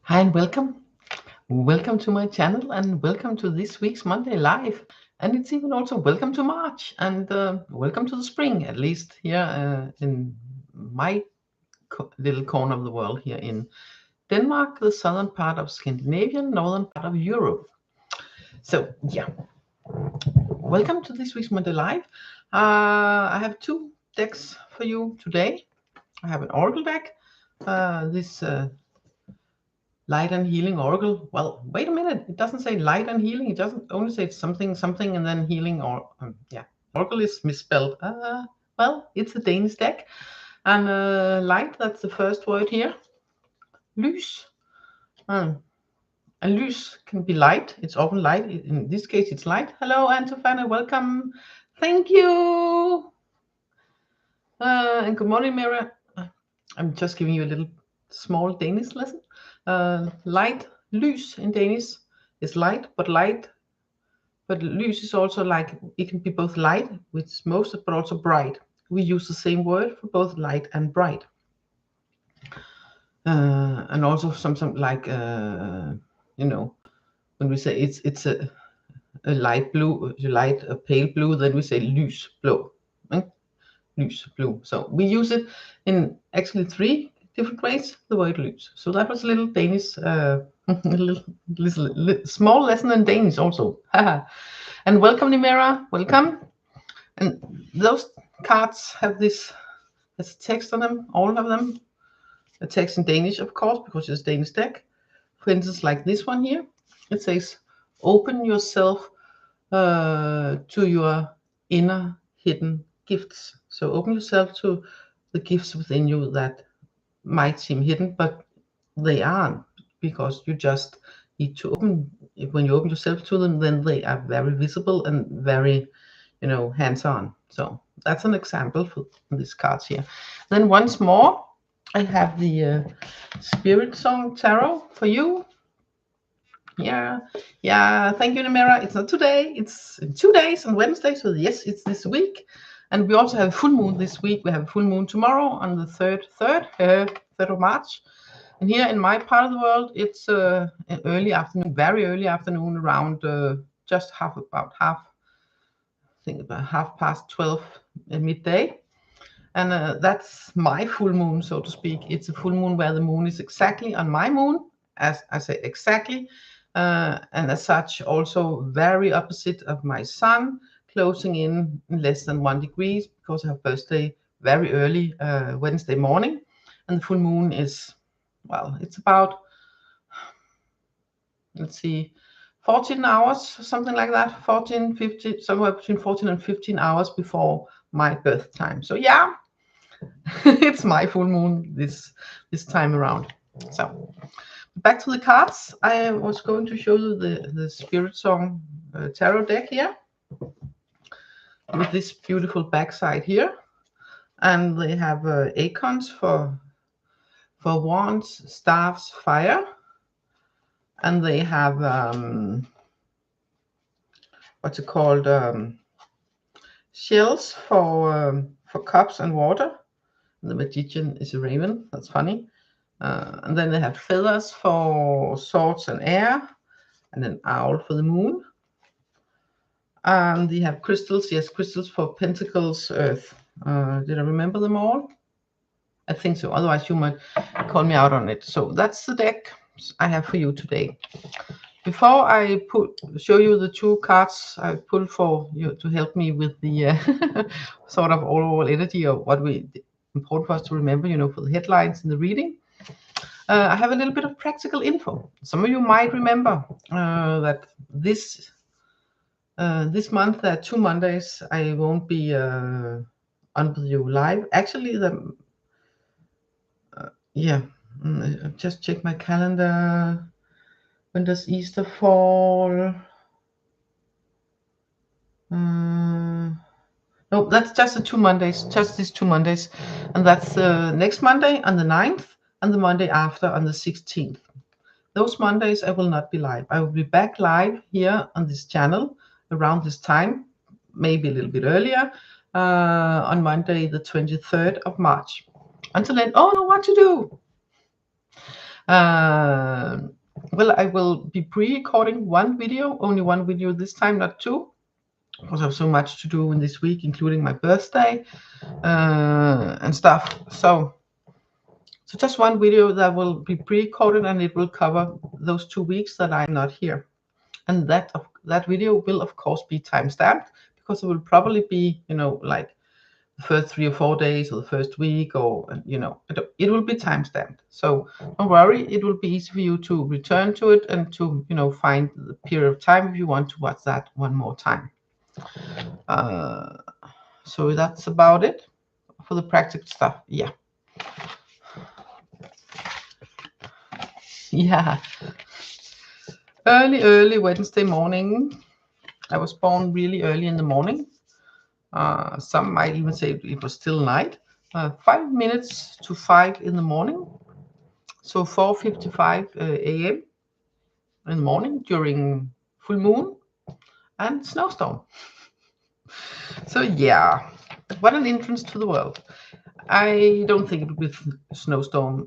Hi and welcome. Welcome to my channel and welcome to this week's Monday Live. And it's even also welcome to March and welcome to the spring, at least here in my little corner of the world here in Denmark, the southern part of Scandinavia, northern part of Europe. So yeah, welcome to this week's Monday Live. I have two decks for you today. I have an Oracle deck, this Light and Healing Oracle. Well, wait a minute. It doesn't say light and healing. It doesn't only say something, something, and then healing. Or yeah, Oracle is misspelled. Well, it's a Danish deck, and light. That's the first word here. Lys. And lys can be light. It's often light. In this case, it's light. Hello, Antofana. Welcome. Thank you. And good morning, Mira. I'm just giving you a little small Danish lesson. Light, lys in Danish is light, but lys is also like, it can be both light, which is most, but also bright. We use the same word for both light and bright. And also something like, when we say it's a light blue, a pale blue, then we say lys blå. Lys blue. So we use it in actually three different ways, the word lys. So that was a little Danish, little small lesson in Danish also. And welcome, Nimera, welcome. And those cards have this, there's text on them, all of them. A text in Danish, of course, because it's a Danish deck. For instance, like this one here, it says, open yourself to your inner hidden gifts. So open yourself to the gifts within you that might seem hidden, but they aren't, because you just need to open. When you open yourself to them, then they are very visible and very, hands-on. So that's an example for these cards here. Then once more, I have the Spiritsong Tarot for you. Yeah, thank you, Namira. It's not today, it's in 2 days on Wednesday, so yes, it's this week. And we also have a full moon this week. We have a full moon tomorrow on the 3rd of March. And here in my part of the world, it's early afternoon, very early afternoon, around just half past 12 midday. And that's my full moon, so to speak. It's a full moon where the moon is exactly on my moon, as I say, exactly. And as such, also very opposite of my sun, closing in less than 1 degree, because I have birthday very early Wednesday morning. And the full moon is, well, it's about, let's see, 14 hours, something like that, 14, 15, somewhere between 14 and 15 hours before my birth time. So yeah, it's my full moon this time around. So back to the cards. I was going to show you the Spiritsong tarot deck here with this beautiful backside here, and they have icons for wands, staffs, fire, and they have what's it called, shells for cups and water. The magician is a raven. That's funny. And then they have feathers for swords and air, and an owl for the moon. And they have crystals, yes, crystals for pentacles, earth. Did I remember them all? I think so. Otherwise, you might call me out on it. So that's the deck I have for you today. Before I show you the two cards I pulled for you to help me with the sort of overall energy of what important for us to remember, for the headlines and the reading. I have a little bit of practical info. Some of you might remember that this month, there are 2 Mondays I won't be on with you live. Actually, just check my calendar. When does Easter fall? No, that's just the 2 Mondays, just these 2 Mondays. And that's next Monday on the 9th and the Monday after on the 16th. Those Mondays I will not be live. I will be back live here on this channel around this time, maybe a little bit earlier, on Monday the 23rd of March. Until then, oh no, what to do? Well, I will be pre-recording one video, only one video this time, not two, because I have so much to do in this week, including my birthday and stuff. So just one video that will be pre-recorded, and it will cover those 2 weeks that I'm not here. And that video will of course be time-stamped, because it will probably be, like the first 3 or 4 days or the first week, or it will be time-stamped. So don't worry, it will be easy for you to return to it and to find the period of time if you want to watch that one more time. So that's about it for the practical stuff. Yeah. Early Wednesday morning. I was born really early in the morning. Some might even say it was still night. 5 minutes to 5 in the morning. So 4:55 a.m. in the morning during full moon and snowstorm. So yeah, what an entrance to the world. I don't think it will be snowstorm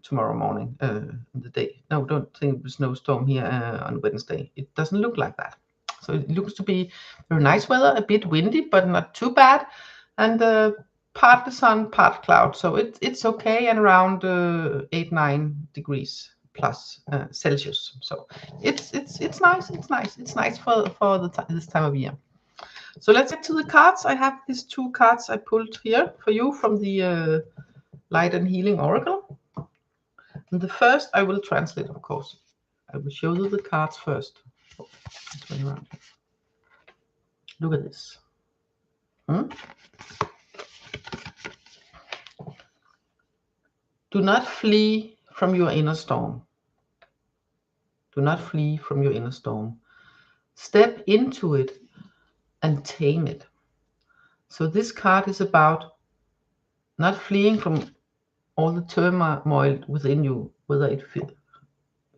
tomorrow morning, the day. No, don't think it will be snowstorm here on Wednesday. It doesn't look like that. So it looks to be very nice weather, a bit windy, but not too bad. And part the sun, part cloud. So it's okay, and around 8-9 degrees plus Celsius. So it's nice. It's nice. It's nice for this time of year. So let's get to the cards. I have these 2 cards I pulled here for you from the Light and Healing Oracle. And the first I will translate, of course. I will show you the cards first. Oh, turn around. Look at this. Do not flee from your inner storm. Do not flee from your inner storm. Step into it and tame it. So this card is about not fleeing from all the turmoil within you, whether it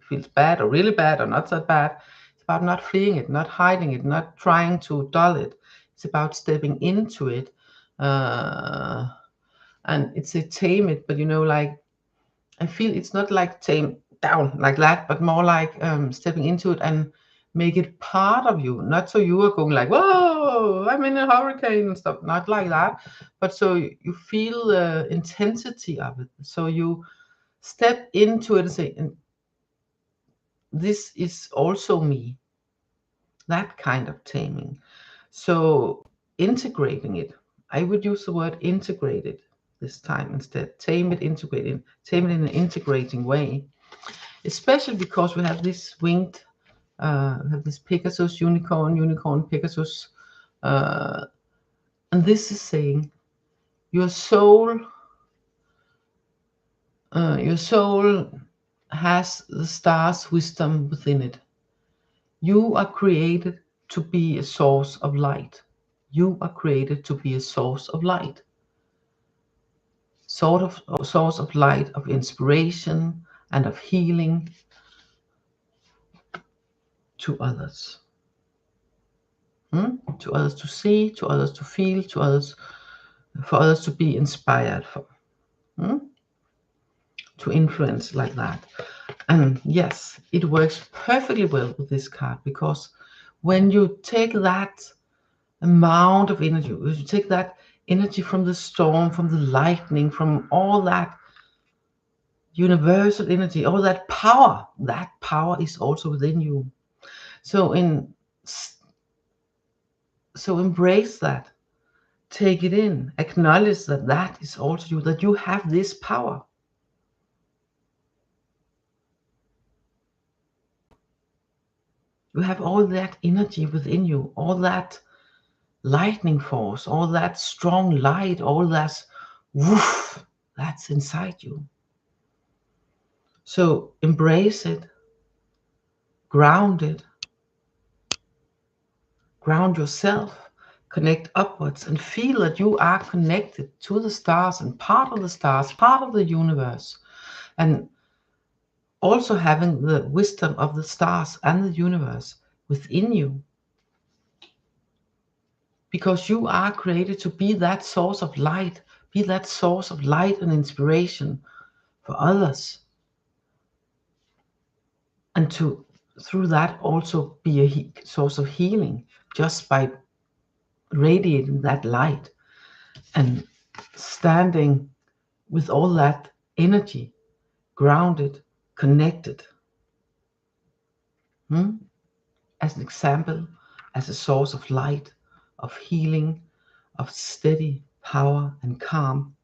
feels bad or really bad or not so bad. It's about not fleeing it, not hiding it, not trying to dull it. It's about stepping into it. And it's a tame it, but like, I feel it's not like tame down like that, but more like stepping into it and make it part of you. Not so you are going like, whoa, I'm in a hurricane and stuff. Not like that, but so you feel the intensity of it. So you step into it and say, this is also me. That kind of taming. So integrating it. I would use the word integrated this time instead. Tame it, integrate it. Tame it in an integrating way. Especially because we have this winged, we have this Pegasus, unicorn, Pegasus. And this is saying your soul has the star's wisdom within it. You are created to be a source of light. You are created to be a source of light. Source of light, of inspiration and of healing to others. To others to see, to others to feel, to others, for others to be inspired for. To influence like that. And yes, it works perfectly well with this card, because when you take that amount of energy, you take that energy from the storm, from the lightning, from all that universal energy, all that power is also within you. So embrace that, take it in, acknowledge that is also you, that you have this power. You have all that energy within you, all that lightning force, all that strong light, all that woof, that's inside you. So embrace it, ground it, ground yourself, connect upwards, and feel that you are connected to the stars and part of the stars, part of the universe, and also having the wisdom of the stars and the universe within you. Because you are created to be that source of light, be that source of light and inspiration for others. and to through that also be a source of healing just by radiating that light and standing with all that energy, grounded, connected. As an example, as a source of light, of healing, of steady power and calm.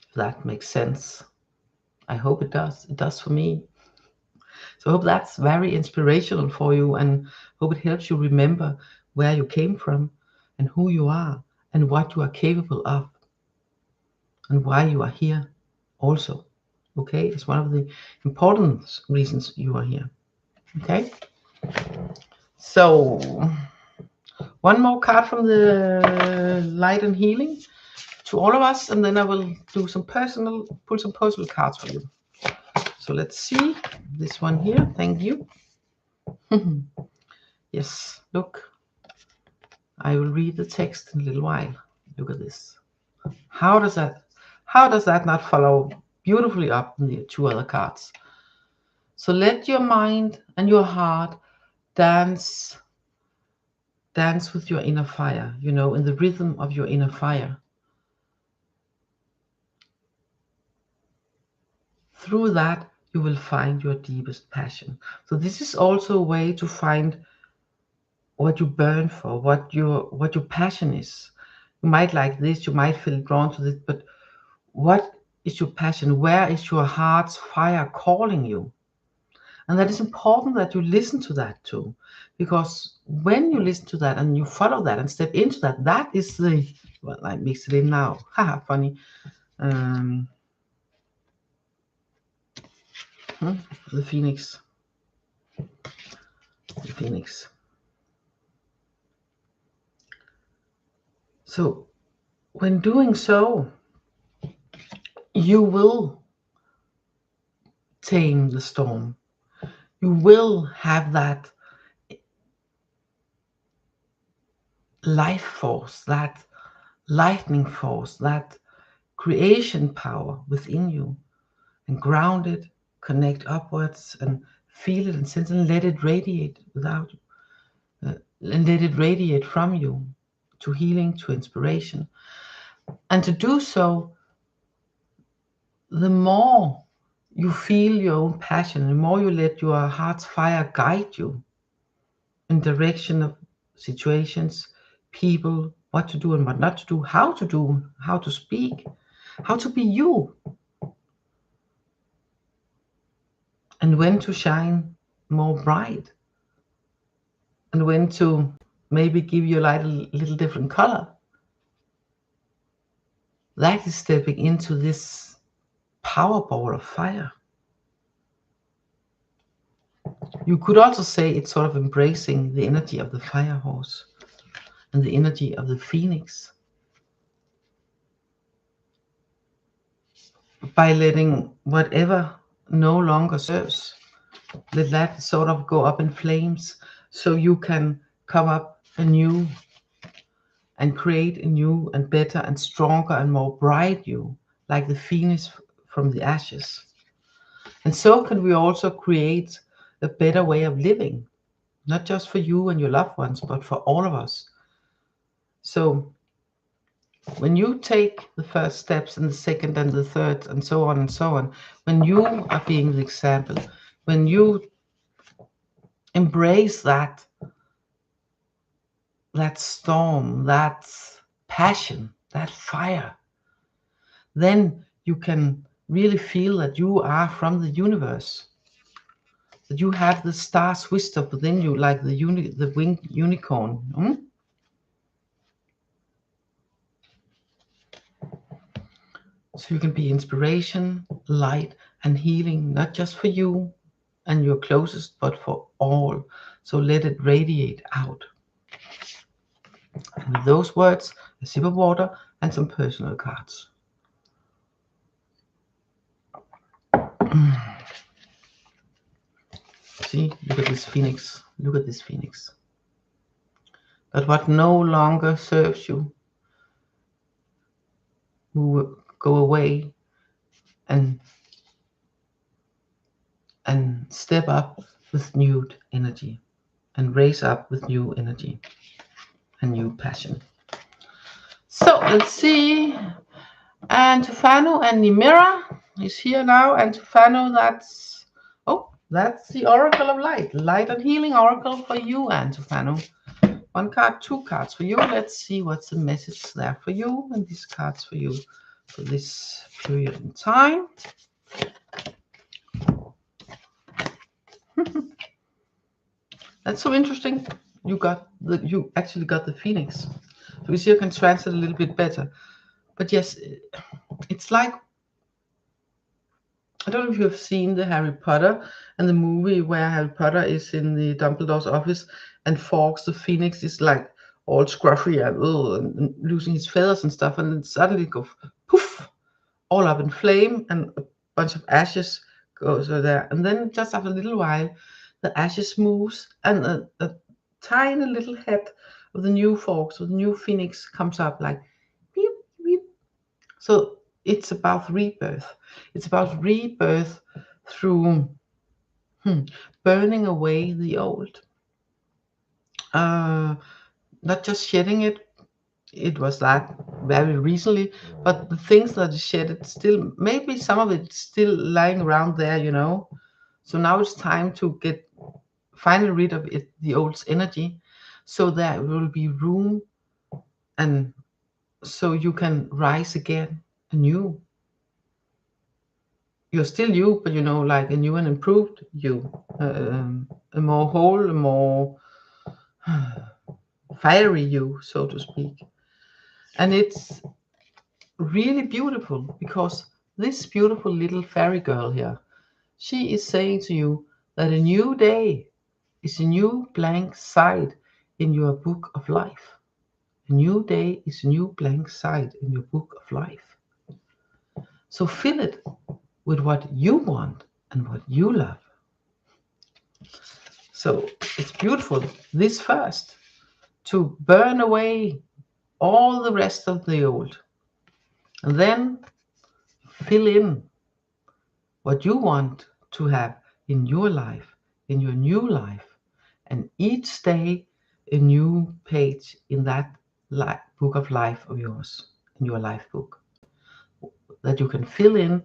If that makes sense. I hope it does. It does for me. So I hope that's very inspirational for you, and hope it helps you remember where you came from and who you are and what you are capable of and why you are here also. Okay, it's one of the important reasons you are here. Okay, so one more card from the light and healing to all of us, and then I will do some pull some personal cards for you. So let's see this one here. Thank you. Yes, look, I will read the text in a little while. Look at this. How does that not follow beautifully up in the two other cards? So let your mind and your heart dance with your inner fire, in the rhythm of your inner fire. Through that, you will find your deepest passion. So this is also a way to find what you burn for, what your passion is. You might like this, you might feel drawn to this, but what is your passion? Where is your heart's fire calling you? And that is important that you listen to that too, because when you listen to that and you follow that and step into that, that is I mix it in now. Haha, funny. The Phoenix. The Phoenix. So when doing so, you will tame the storm. You will have that life force, that lightning force, that creation power within you, and ground it, connect upwards, and feel it and sense and let it radiate and let it radiate from you to healing, to inspiration. And to do so, the more you feel your own passion, the more you let your heart's fire guide you in direction of situations, people, what to do and what not to do, how to speak, how to be you, and when to shine more bright, and when to maybe give your light a little different color. That is stepping into this power ball of fire. You could also say it's sort of embracing the energy of the fire horse and the energy of the phoenix by letting whatever no longer serves, let that sort of go up in flames so you can come up anew and create a new and better and stronger and more bright you, like the phoenix from the ashes. And so can we also create a better way of living, not just for you and your loved ones, but for all of us. So when you take the first steps and the second and the third and so on, when you are being the example, when you embrace that storm, that passion, that fire, then you can really feel that you are from the universe, that you have the star switched up within you like the winged unicorn. So you can be inspiration, light, and healing, not just for you and your closest, but for all. So let it radiate out. And with those words, a sip of water and some personal cards. See, look at this phoenix. Look at this phoenix. But what no longer serves you, who will go away and and step up with new energy and raise up with new energy and new passion. So let's see. And Tufano and Nimira is here now. And Tufano, that's the Oracle of Light. Light and Healing Oracle for you, and Tufano. One card, two cards for you. Let's see what's the message there for you. And these cards for you for this period in time. That's so interesting. You actually got the Phoenix. So you see, you can translate a little bit better. But yes, it's like, I don't know if you have seen the Harry Potter and the movie where Harry Potter is in the Dumbledore's office and Fawkes the Phoenix is like all scruffy and losing his feathers and stuff, and then suddenly goes poof, all up in flame, and a bunch of ashes goes there, and then just after a little while, the ashes moves, and a tiny little head of the new Fawkes, of the new Phoenix, comes up like beep beep. So it's about rebirth. It's about rebirth through burning away the old. Not just shedding it. It was that very recently, but the things that is shedded still, maybe some of it still lying around there, So now it's time to get finally rid of it, the old's energy, so there will be room, and so you can rise again anew. You're still you, but like a new and improved you, a more whole, a more fiery you, so to speak. And it's really beautiful because this beautiful little fairy girl here, she is saying to you that a new day is a new blank side in your book of life. A new day is a new blank side in your book of life. So fill it with what you want and what you love. So it's beautiful, this first, to burn away all the rest of the old, and then fill in what you want to have in your life, in your new life, and each day a new page in that book of life of yours, in your life book, that you can fill in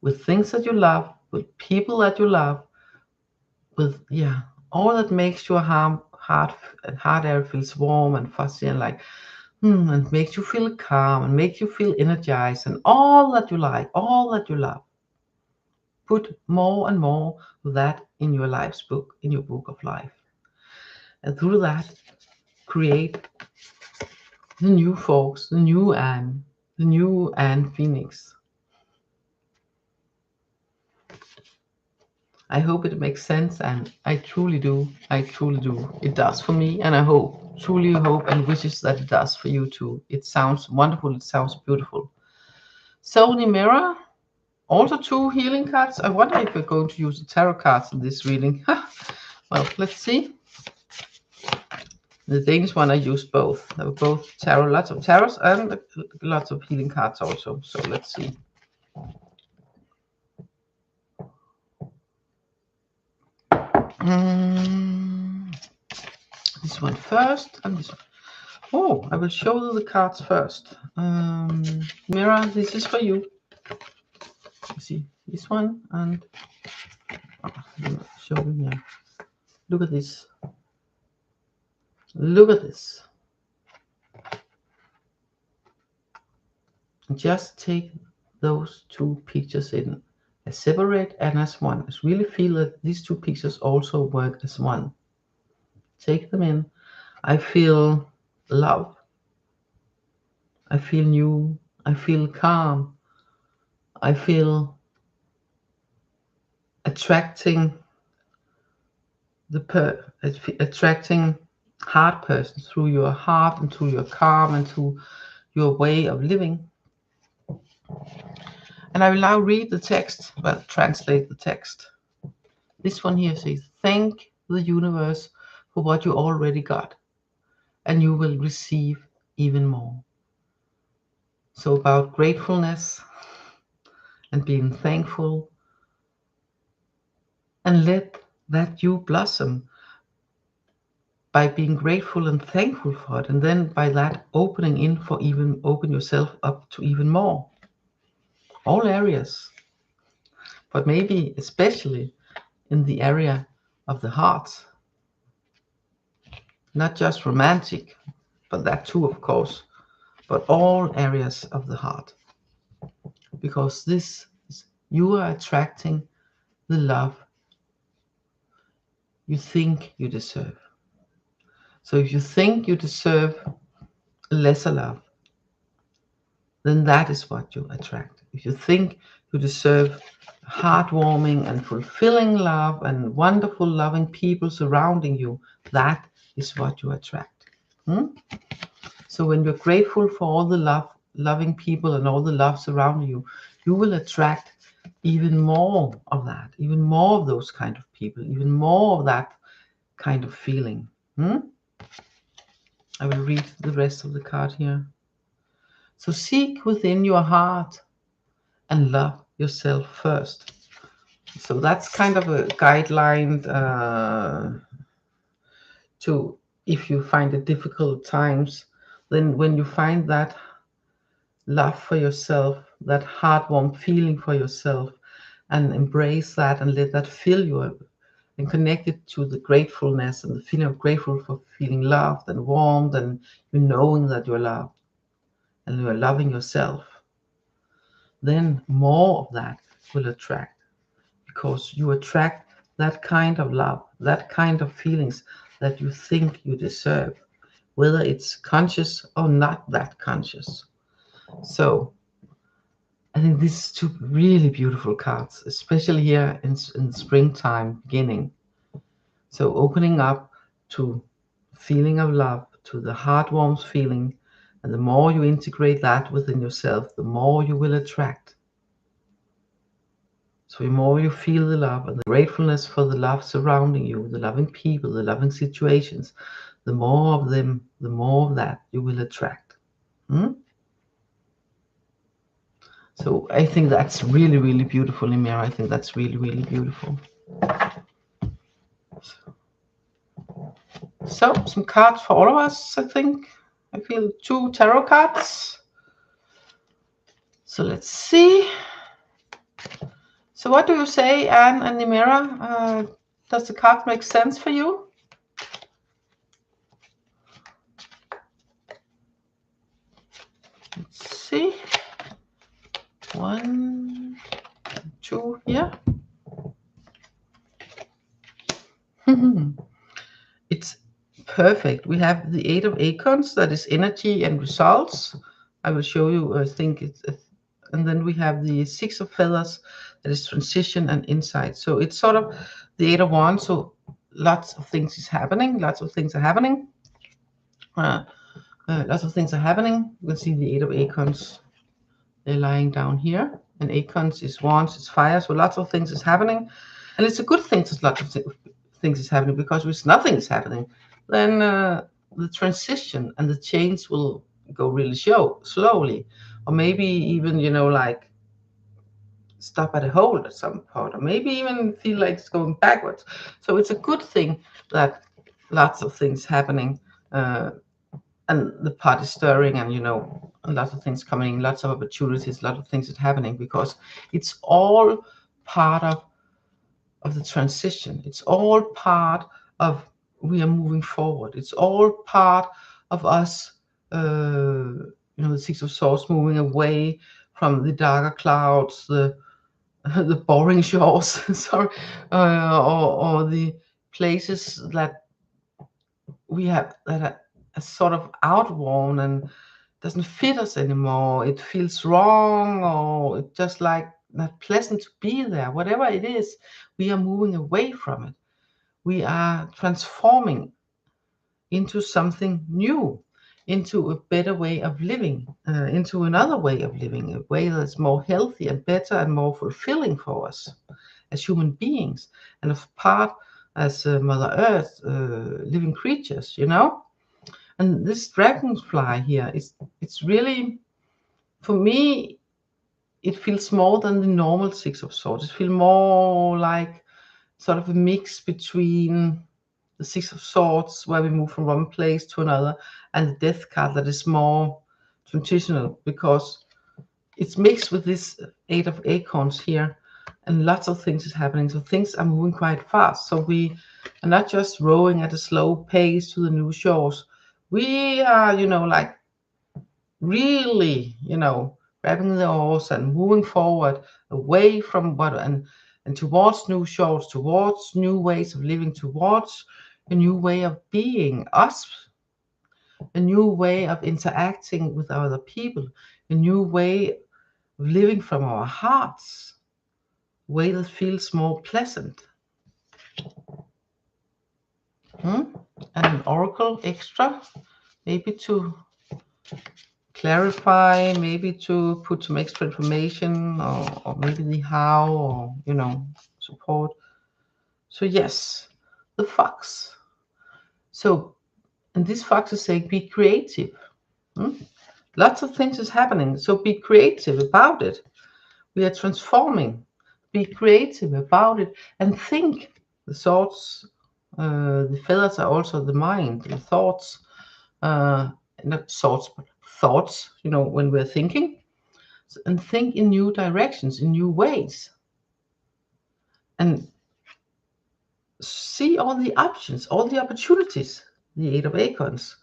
with things that you love, with people that you love, with all that makes your heart area feels warm and fuzzy and like and makes you feel calm and makes you feel energized, and all that you like, all that you love. Put more and more of that in your life's book, in your book of life. And through that, create the new Fawkes, the new Anne Phoenix. I hope it makes sense, and I truly do. It does for me, and I truly hope and wishes that it does for you too. It sounds wonderful, it sounds beautiful. So Nimira, also 2 healing cards. I wonder if we're going to use the tarot cards in this reading. Well, let's see. The Danish one, I used both. There were both tarot, lots of tarots, and lots of healing cards also. So let's see. This one first, and this one. Oh, I will show you the cards first. Mira, this is for you. See this one, and show you here. Look at this. Look at this. Just take those 2 pictures in as separate and as one. I really feel that these 2 pictures also work as one. Take them in. I feel love. I feel new. I feel calm. I feel attracting attracting heart person through your heart and through your calm and through your way of living. And I will now read the text, well, translate the text. This one here says, thank the universe for what you already got, and you will receive even more. So about gratefulness and being thankful and let that you blossom by being grateful and thankful for it, and then by that opening in for even open yourself up to even more, all areas, but maybe especially in the area of the heart, not just romantic, but that too, of course, but all areas of the heart, because this you are attracting the love you think you deserve. So if you think you deserve lesser love, then that is what you attract. If you think you deserve heartwarming and fulfilling love and wonderful loving people surrounding you, that is what you attract. So when you're grateful for all the loving people and all the love surrounding you, you will attract even more of that, even more of those kind of people, even more of that kind of feeling. I will read the rest of the card here. So seek within your heart and love yourself first. So that's kind of a guideline to, if you find it difficult times, then when you find that love for yourself, that heartwarm feeling for yourself, and embrace that and let that fill you up and connect it to the gratefulness and the feeling of grateful for feeling loved and warmed and you knowing that you're loved and you're loving yourself, then more of that will attract, because you attract that kind of love, that kind of feelings that you think you deserve, whether it's conscious or not that conscious. So I think these two really beautiful cards, especially here in springtime beginning. So opening up to feeling of love, to the heartwarming feeling, and the more you integrate that within yourself, the more you will attract. So the more you feel the love and the gratefulness for the love surrounding you, the loving people, the loving situations, the more of them, the more of that you will attract. So I think that's really, really beautiful, Emira. I think that's really, really beautiful. So some cards for all of us, I think. I feel 2 tarot cards. So let's see. So what do you say, Anne and Emira? Does the card make sense for you? Let's see. 1, 2 here. It's perfect. We have the 8 of Acorns, that is energy and results. I will show you, I think it's, and then we have the 6 of Feathers, that is transition and insight. So it's sort of the 8 of Wands, so lots of things is happening, lots of things are happening. Lots of things are happening. You can see the 8 of Acorns, they're lying down here, and Acorns is Wands, it's fire, so lots of things is happening. And it's a good thing that lots of things is happening, because if nothing is happening, then the transition and the change will go really slowly, or maybe even, you know, like stop at a hole at some point, or maybe even feel like it's going backwards. So it's a good thing that lots of things happening, and the pot is stirring, and, you know, lots of things coming, lots of opportunities, lots of things is happening, because it's all part of the transition. It's all part of, we are moving forward. It's all part of us, you know, the 6 of Swords, moving away from the darker clouds, the boring shores, sorry, or the places that we have that are sort of outworn and doesn't fit us anymore. It feels wrong, or it's just like not pleasant to be there. Whatever it is, we are moving away from it. We are transforming into something new, into a better way of living, into another way of living, a way that's more healthy and better and more fulfilling for us as human beings, and of part as Mother Earth, living creatures, you know. And this dragonfly here, it's really, for me, it feels more than the normal 6 of Swords. It feels more like sort of a mix between the Six of Swords, where we move from one place to another, and the Death card that is more transitional, because it's mixed with this Eight of Acorns here, and lots of things is happening. So things are moving quite fast. So we are not just rowing at a slow pace to the new shores. We are, like really, grabbing the oars and moving forward away from what and towards new shores, towards new ways of living, towards a new way of being us, a new way of interacting with other people, a new way of living from our hearts, a way that feels more pleasant. And an oracle extra, maybe to clarify, maybe to put some extra information, or maybe the how, or support. So yes, the fox. So, and this fox is saying be creative. Lots of things is happening, so be creative about it. We are transforming. Be creative about it and think. The thoughts, the feathers are also the mind, the thoughts, not thoughts, but thoughts, when we're thinking, and think in new directions, in new ways, and see all the options, all the opportunities, the Eight of Acorns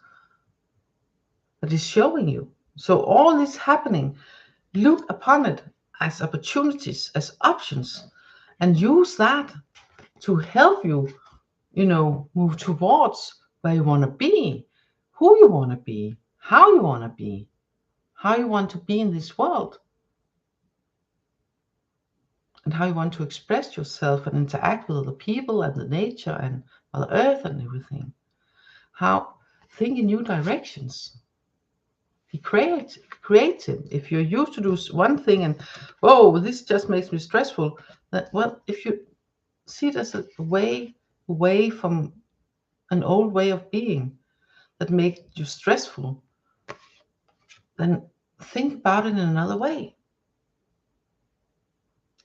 that is showing you. So all this happening, look upon it as opportunities, as options, and use that to help you, move towards where you want to be, who you want to be, how you want to be, how you want to be in this world, and how you want to express yourself and interact with other people and the nature and Mother Earth and everything. How think in new directions. Be creative. If you're used to do one thing and this just makes me stressful, if you see it as a way away from an old way of being that makes you stressful, then think about it in another way.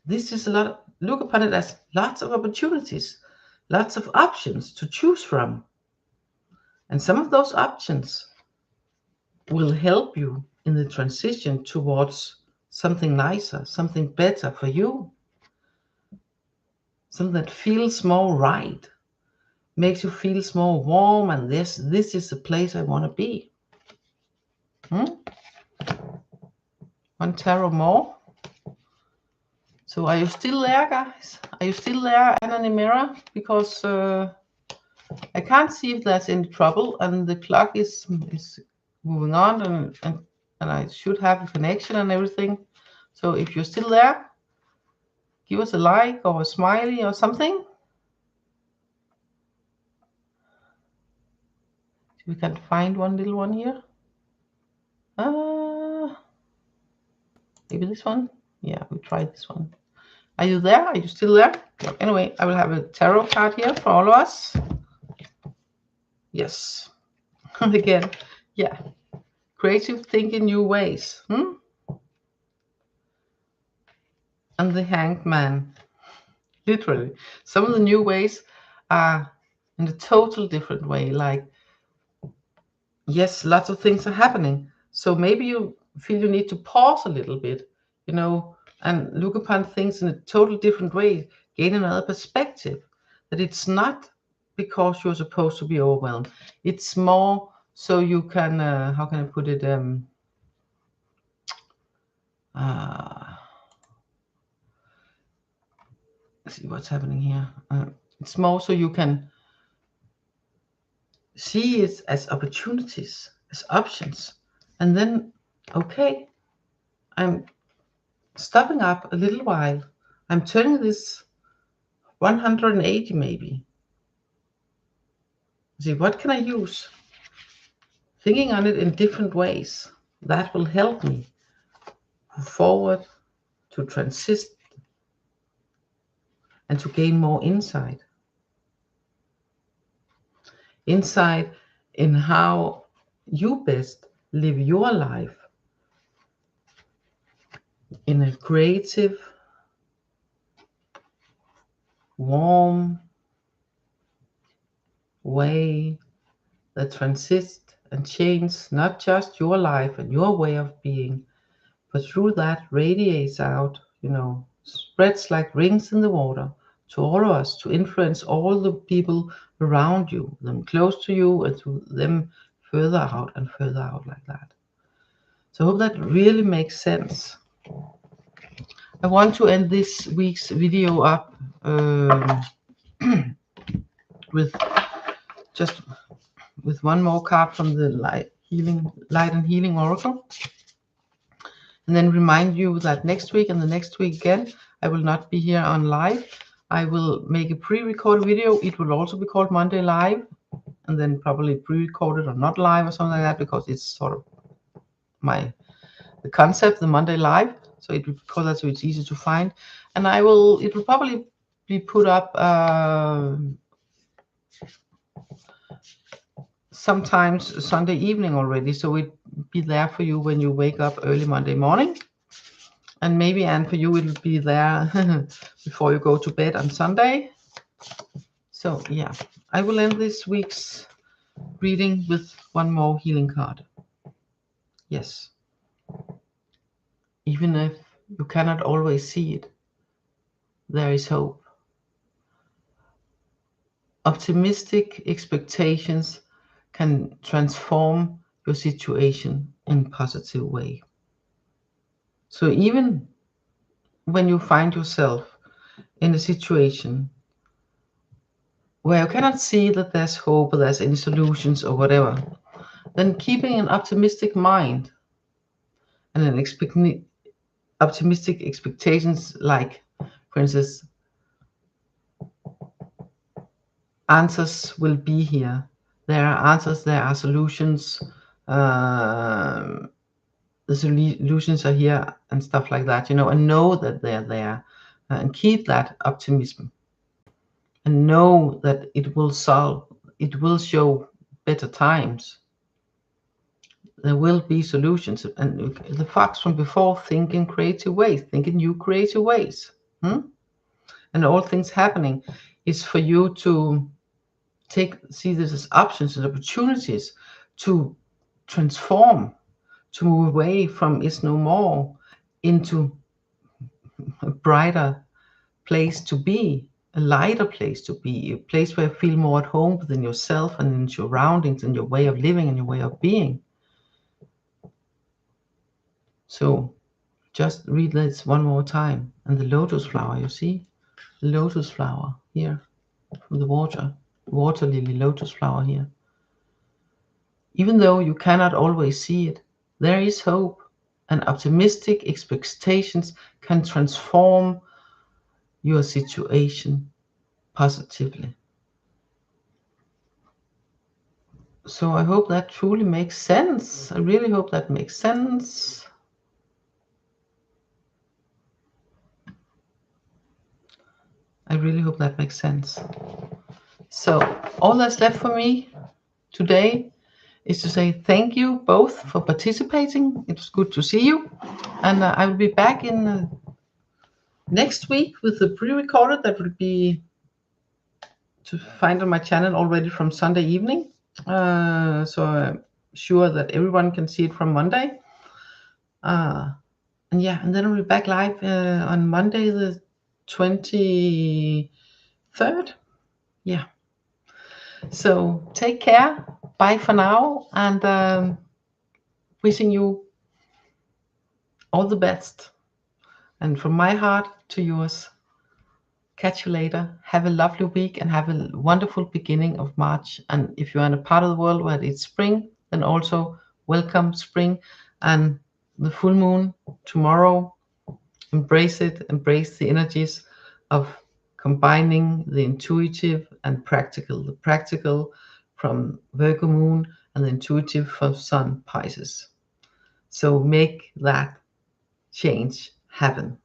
This is look upon it as lots of opportunities, lots of options to choose from. And some of those options will help you in the transition towards something nicer, something better for you, something that feels more right, makes you feel more warm, and this is the place I want to be. One tarot more. So are you still there, guys? Are you still there, Anna Mirror? Because I can't see if there's any trouble, and the clock is moving on, and I should have a connection and everything. So if you're still there, give us a like or a smiley or something. We can find one little one here. Maybe this one. Yeah, we tried this one. Are you there? Are you still there? Anyway, I will have a tarot card here for all of us. Yes. And again, yeah. Creative thinking, new ways. And the Hanged Man. Literally. Some of the new ways are in a total different way. Like, yes, lots of things are happening. So maybe you feel you need to pause a little bit, and look upon things in a total different way, gain another perspective. That it's not because you're supposed to be overwhelmed. It's more so you can, how can I put it? Let's see what's happening here. It's more so you can see it as opportunities, as options. And then, okay, I'm stopping up a little while. I'm turning this 180 maybe. See, what can I use? Thinking on it in different ways. That will help me move forward, to transist, and to gain more insight. Insight in how you best live your life in a creative, warm way that transits and changes not just your life and your way of being, but through that radiates out, spreads like rings in the water to all of us, to influence all the people around you, them close to you, and to them further out like that. So I hope that really makes sense. I want to end this week's video up with just with one more card from the light and healing oracle, and then remind you that next week and the next week again I will not be here on live. I will make a pre-recorded video. It will also be called Monday Live, and then probably pre-recorded or not live or something like that, because it's sort of the concept, the Monday Live. So it will be called that, so it's easy to find. And it will probably be put up sometimes Sunday evening already, so it be there for you when you wake up early Monday morning. And maybe, and for you, it will be there before you go to bed on Sunday. So yeah, I will end this week's reading with one more healing card. Yes. Even if you cannot always see it, there is hope. Optimistic expectations can transform your situation in a positive way. So even when you find yourself in a situation where you cannot see that there's hope or there's any solutions or whatever, then keeping an optimistic mind and optimistic expectations, like, for instance, answers will be here. There are answers, there are solutions. The solutions are here and stuff like that, and know that they're there, and keep that optimism, and know that it will show better times. There will be solutions, and the fox from before, think in creative ways, think in new creative ways. And all things happening is for you to see this as options and opportunities to transform, to move away from is no more into a brighter place to be, a lighter place to be, a place where you feel more at home within yourself and in your surroundings and your way of living and your way of being. So just read this one more time. And the lotus flower, you see? The lotus flower here from the water lily lotus flower here. Even though you cannot always see it, there is hope, and optimistic expectations can transform your situation positively. So I hope that truly makes sense. I really hope that makes sense. I really hope that makes sense. So all that's left for me today is to say thank you both for participating. It was good to see you, and I will be back in next week with the pre-recorded that will be to find on my channel already from Sunday evening. So I'm sure that everyone can see it from Monday. And yeah, and then we'll be back live on Monday the 23rd. Yeah. So take care. Bye for now, and wishing you all the best. And from my heart to yours, catch you later. Have a lovely week and have a wonderful beginning of March. And if you're in a part of the world where it's spring, then also welcome spring and the full moon tomorrow. Embrace it. Embrace the energies of combining the intuitive and practical. The practical from Virgo moon and the intuitive from Sun Pisces. So make that change happen.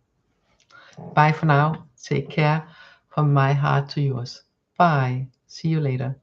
Bye for now. Take care. From my heart to yours. Bye. See you later.